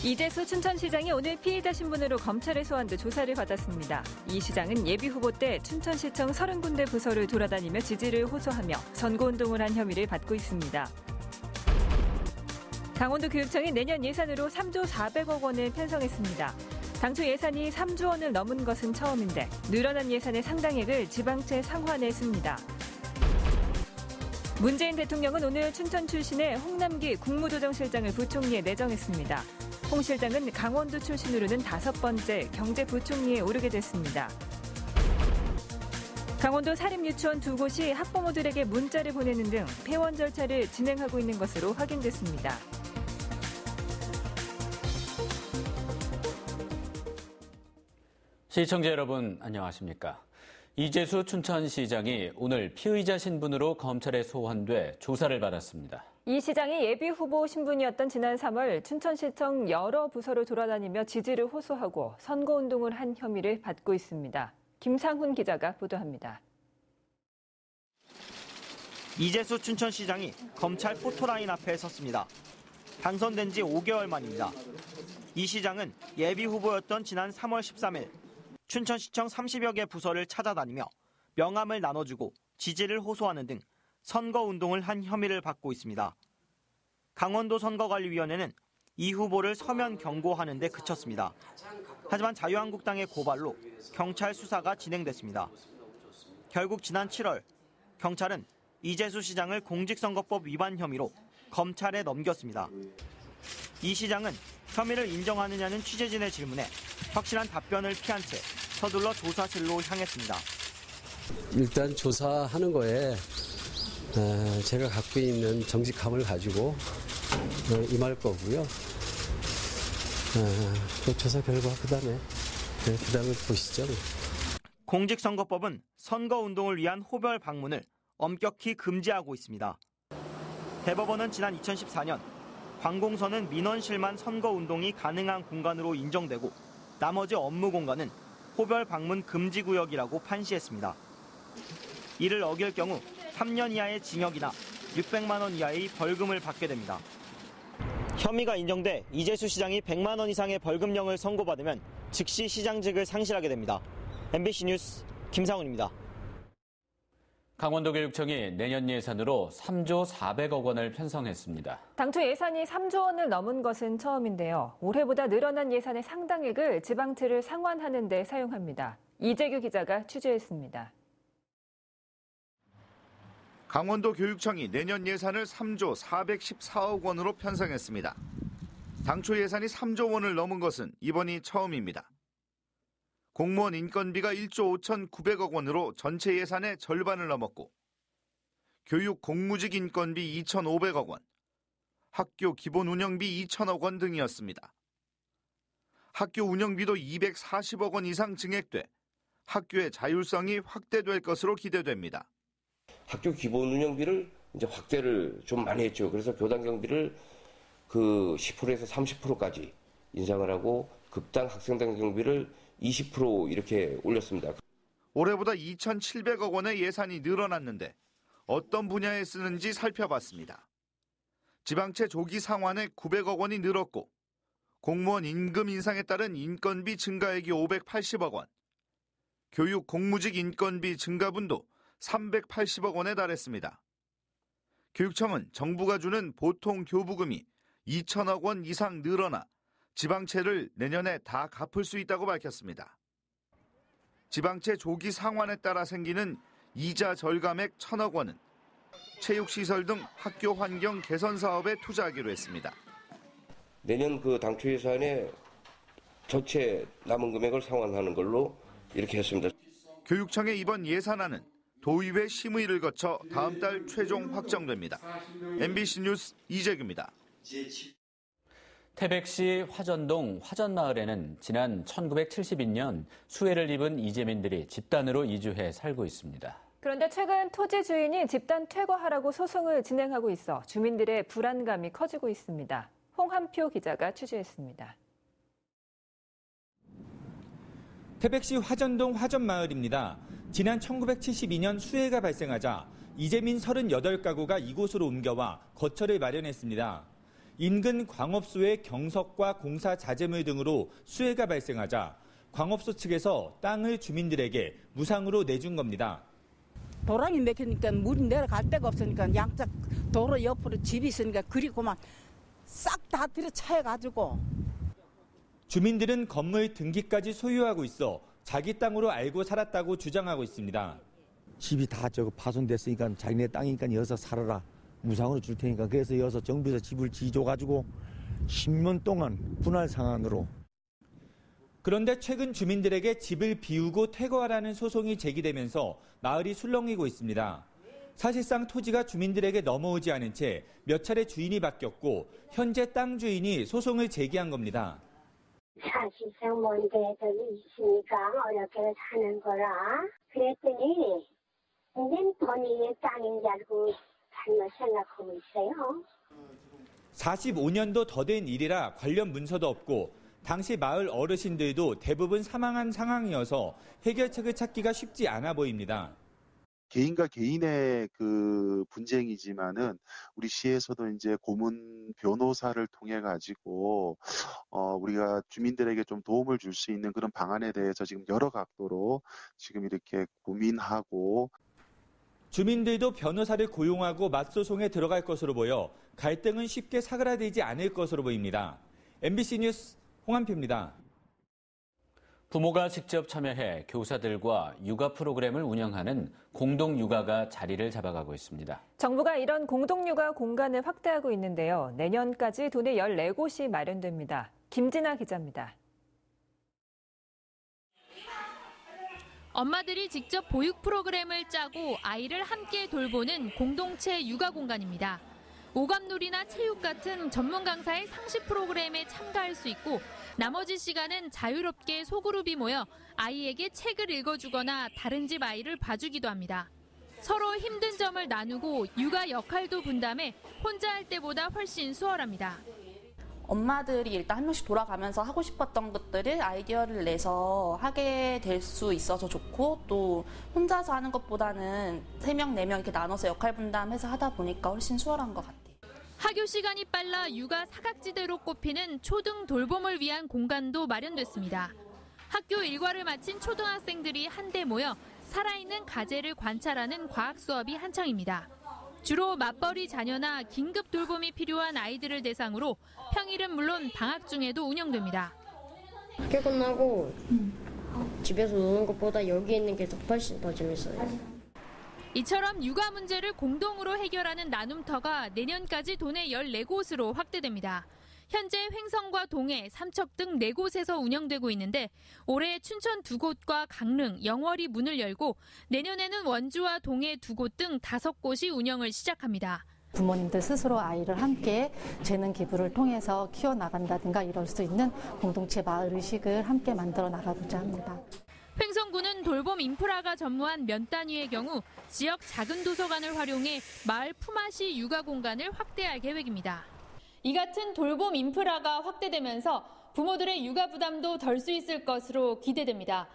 이재수 춘천시장이 오늘 피의자 신분으로 검찰에 소환돼 조사를 받았습니다. 이 시장은 예비후보 때 춘천시청 30군데 부서를 돌아다니며 지지를 호소하며 선거운동을 한 혐의를 받고 있습니다. 강원도 교육청이 내년 예산으로 3조 400억 원을 편성했습니다. 당초 예산이 3조 원을 넘은 것은 처음인데 늘어난 예산의 상당액을 지방채 상환했습니다. 문재인 대통령은 오늘 춘천 출신의 홍남기 국무조정실장을 부총리에 내정했습니다. 홍 실장은 강원도 출신으로는 5번째 경제부총리에 오르게 됐습니다. 강원도 사립유치원 2곳이 학부모들에게 문자를 보내는 등 폐원 절차를 진행하고 있는 것으로 확인됐습니다. 시청자 여러분 안녕하십니까? 이재수 춘천시장이 오늘 피의자 신분으로 검찰에 소환돼 조사를 받았습니다. 이 시장이 예비후보 신분이었던 지난 3월 춘천시청 여러 부서를 돌아다니며 지지를 호소하고 선거운동을 한 혐의를 받고 있습니다. 김상훈 기자가 보도합니다. 이재수 춘천시장이 검찰 포토라인 앞에 섰습니다. 당선된 지 5개월 만입니다. 이 시장은 예비후보였던 지난 3월 13일 춘천시청 30여 개 부서를 찾아다니며 명함을 나눠주고 지지를 호소하는 등 선거운동을 한 혐의를 받고 있습니다. 강원도 선거관리위원회는 이 후보를 서면 경고하는 데 그쳤습니다. 하지만 자유한국당의 고발로 경찰 수사가 진행됐습니다. 결국 지난 7월 경찰은 이재수 시장을 공직선거법 위반 혐의로 검찰에 넘겼습니다. 이 시장은 혐의를 인정하느냐는 취재진의 질문에 확실한 답변을 피한 채 서둘러 조사실로 향했습니다. 일단 조사하는 거에 제가 갖고 있는 정직함을 가지고 임할 거고요. 그 조사 결과 그다음에 보시죠. 공직선거법은 선거운동을 위한 호별 방문을 엄격히 금지하고 있습니다. 대법원은 지난 2014년 관공서는 민원실만 선거운동이 가능한 공간으로 인정되고 나머지 업무 공간은 호별 방문 금지 구역이라고 판시했습니다. 이를 어길 경우 3년 이하의 징역이나 600만 원 이하의 벌금을 받게 됩니다. 혐의가 인정돼 이재수 시장이 100만 원 이상의 벌금형을 선고받으면 즉시 시장직을 상실하게 됩니다. MBC 뉴스 김상훈입니다. 강원도 교육청이 내년 예산으로 3조 400억 원을 편성했습니다. 당초 예산이 3조 원을 넘은 것은 처음인데요. 올해보다 늘어난 예산의 상당액을 지방채를 상환하는 데 사용합니다. 이재규 기자가 취재했습니다. 강원도 교육청이 내년 예산을 3조 414억 원으로 편성했습니다. 당초 예산이 3조 원을 넘은 것은 이번이 처음입니다. 공무원 인건비가 1조 5,900억 원으로 전체 예산의 절반을 넘었고 교육 공무직 인건비 2,500억 원, 학교 기본 운영비 2,000억 원 등이었습니다. 학교 운영비도 240억 원 이상 증액돼 학교의 자율성이 확대될 것으로 기대됩니다. 학교 기본 운영비를 이제 확대를 좀 많이 했죠. 그래서 교당 경비를 10%에서 30%까지 인상을 하고 급당 학생당 경비를 20% 이렇게 올렸습니다. 올해보다 2,700억 원의 예산이 늘어났는데 어떤 분야에 쓰는지 살펴봤습니다. 지방채 조기 상환에 900억 원이 늘었고 공무원 임금 인상에 따른 인건비 증가액이 580억 원, 교육 공무직 인건비 증가분도 380억 원에 달했습니다. 교육청은 정부가 주는 보통 교부금이 2천억 원 이상 늘어나 지방채를 내년에 다 갚을 수 있다고 밝혔습니다. 지방채 조기 상환에 따라 생기는 이자 절감액 1,000억 원은 체육시설 등 학교 환경 개선 사업에 투자하기로 했습니다. 내년 당초 예산에 전체 남은 금액을 상환하는 걸로 이렇게 했습니다. 교육청의 이번 예산안은 도의회 심의를 거쳐 다음 달 최종 확정됩니다. MBC 뉴스 이재규입니다. 태백시 화전동 화전마을에는 지난 1972년 수해를 입은 이재민들이 집단으로 이주해 살고 있습니다. 그런데 최근 토지 주인이 집단 퇴거하라고 소송을 진행하고 있어 주민들의 불안감이 커지고 있습니다. 홍한표 기자가 취재했습니다. 태백시 화전동 화전마을입니다. 지난 1972년 수해가 발생하자 이재민 38가구가 이곳으로 옮겨와 거처를 마련했습니다. 인근 광업소의 경석과 공사 자재물 등으로 수해가 발생하자 광업소 측에서 땅을 주민들에게 무상으로 내준 겁니다. 도랑이 막히니까 물이 내려갈 데가 없으니까 양쪽 도로 옆으로 집이 있으니까 그리고만 싹 다 들여차여가지고. 주민들은 건물 등기까지 소유하고 있어 자기 땅으로 알고 살았다고 주장하고 있습니다. 집이 다 파손됐으니까 자기네 땅이니까 여기서 살아라. 무상으로 줄 테니까 그래서 여기서 정부에서 집을 지어줘가지고 10년 동안 분할 상환으로. 그런데 최근 주민들에게 집을 비우고 퇴거하라는 소송이 제기되면서 마을이 술렁이고 있습니다. 사실상 토지가 주민들에게 넘어오지 않은 채 몇 차례 주인이 바뀌었고 현재 땅 주인이 소송을 제기한 겁니다. 사실상 먼데들이 있으니까 어렵게 사는 거라. 그랬더니 이젠 본인의 땅인 줄 알고 잘못 생각하고 있어요. 45년도 더 된 일이라 관련 문서도 없고 당시 마을 어르신들도 대부분 사망한 상황이어서 해결책을 찾기가 쉽지 않아 보입니다. 개인과 개인의 그 분쟁이지만은 우리 시에서도 이제 고문 변호사를 통해 가지고 우리가 주민들에게 좀 도움을 줄 수 있는 그런 방안에 대해서 지금 여러 각도로 지금 이렇게 고민하고. 주민들도 변호사를 고용하고 맞소송에 들어갈 것으로 보여 갈등은 쉽게 사그라들지 않을 것으로 보입니다. MBC 뉴스 홍한표입니다. 부모가 직접 참여해 교사들과 육아 프로그램을 운영하는 공동육아가 자리를 잡아가고 있습니다. 정부가 이런 공동육아 공간을 확대하고 있는데요. 내년까지 도내 14곳이 마련됩니다. 김진아 기자입니다. 엄마들이 직접 보육 프로그램을 짜고 아이를 함께 돌보는 공동체 육아 공간입니다. 오감놀이나 체육 같은 전문 강사의 상시 프로그램에 참가할 수 있고 나머지 시간은 자유롭게 소그룹이 모여 아이에게 책을 읽어주거나 다른 집 아이를 봐주기도 합니다. 서로 힘든 점을 나누고 육아 역할도 분담해 혼자 할 때보다 훨씬 수월합니다. 엄마들이 일단 한 명씩 돌아가면서 하고 싶었던 것들을 아이디어를 내서 하게 될 수 있어서 좋고 또 혼자서 하는 것보다는 3명, 4명 이렇게 나눠서 역할 분담해서 하다 보니까 훨씬 수월한 것 같아요. 학교 시간이 빨라 육아 사각지대로 꼽히는 초등 돌봄을 위한 공간도 마련됐습니다. 학교 일과를 마친 초등학생들이 한데 모여 살아있는 가재를 관찰하는 과학 수업이 한창입니다. 주로 맞벌이 자녀나 긴급 돌봄이 필요한 아이들을 대상으로 평일은 물론 방학 중에도 운영됩니다. 학교 끝나고 집에서 노는 것보다 여기 있는 게 훨씬 더 재밌어요. 이처럼 육아 문제를 공동으로 해결하는 나눔터가 내년까지 도내 14곳으로 확대됩니다. 현재 횡성과 동해, 삼척 등 4곳에서 운영되고 있는데 올해 춘천 2곳과 강릉, 영월이 문을 열고 내년에는 원주와 동해 2곳 등 5곳이 운영을 시작합니다. 부모님들 스스로 아이를 함께 재능 기부를 통해서 키워나간다든가 이럴 수 있는 공동체 마을 의식을 함께 만들어 나가고자 합니다. 횡성구는 돌봄 인프라가 전무한 면 단위의 경우 지역 작은 도서관을 활용해 마을 품앗이 육아 공간을 확대할 계획입니다. 이 같은 돌봄 인프라가 확대되면서 부모들의 육아 부담도 덜 수 있을 것으로 기대됩니다.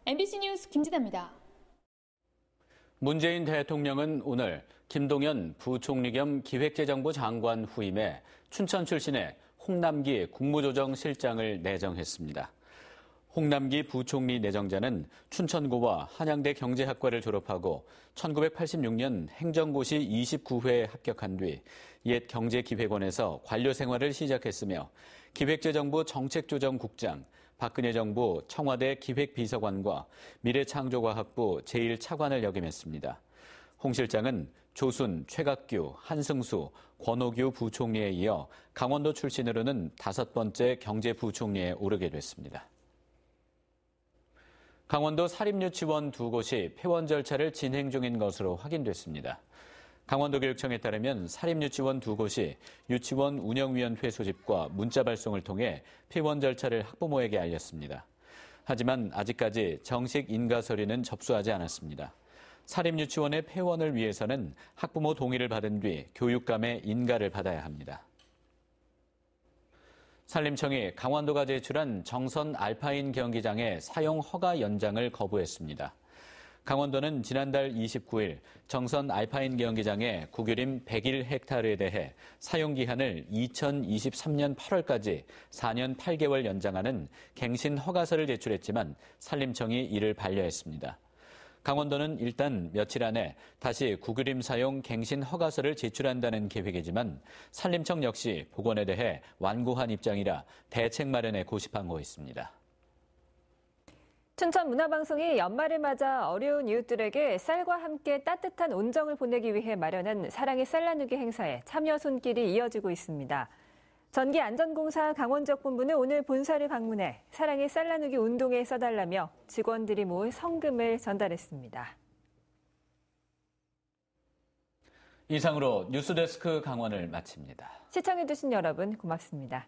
MBC 뉴스 김진아입니다. 문재인 대통령은 오늘 김동연 부총리 겸 기획재정부 장관 후임에 춘천 출신의 홍남기 국무조정실장을 내정했습니다. 홍남기 부총리 내정자는 춘천고와 한양대 경제학과를 졸업하고 1986년 행정고시 29회에 합격한 뒤 옛 경제기획원에서 관료 생활을 시작했으며 기획재정부 정책조정국장, 박근혜 정부 청와대 기획비서관과 미래창조과학부 제1차관을 역임했습니다. 홍 실장은 조순, 최각규, 한승수, 권오규 부총리에 이어 강원도 출신으로는 5번째 경제부총리에 오르게 됐습니다. 강원도 사립유치원 2곳이 폐원 절차를 진행 중인 것으로 확인됐습니다. 강원도교육청에 따르면 사립유치원 2곳이 유치원 운영위원회 소집과 문자 발송을 통해 폐원 절차를 학부모에게 알렸습니다. 하지만 아직까지 정식 인가 서류는 접수하지 않았습니다. 사립유치원의 폐원을 위해서는 학부모 동의를 받은 뒤 교육감의 인가를 받아야 합니다. 산림청이 강원도가 제출한 정선 알파인 경기장의 사용 허가 연장을 거부했습니다. 강원도는 지난달 29일 정선 알파인 경기장의 국유림 101헥타르에 대해 사용기한을 2023년 8월까지 4년 8개월 연장하는 갱신 허가서를 제출했지만 산림청이 이를 반려했습니다. 강원도는 일단 며칠 안에 다시 국유림 사용 갱신 허가서를 제출한다는 계획이지만 산림청 역시 복원에 대해 완고한 입장이라 대책 마련에 고심하고 있습니다. 춘천문화방송이 연말을 맞아 어려운 이웃들에게 쌀과 함께 따뜻한 온정을 보내기 위해 마련한 사랑의 쌀 나누기 행사에 참여 손길이 이어지고 있습니다. 전기안전공사 강원지역 본부는 오늘 본사를 방문해 사랑의 쌀 나누기 운동에 써달라며 직원들이 모은 성금을 전달했습니다. 이상으로 뉴스데스크 강원을 마칩니다. 시청해주신 여러분 고맙습니다.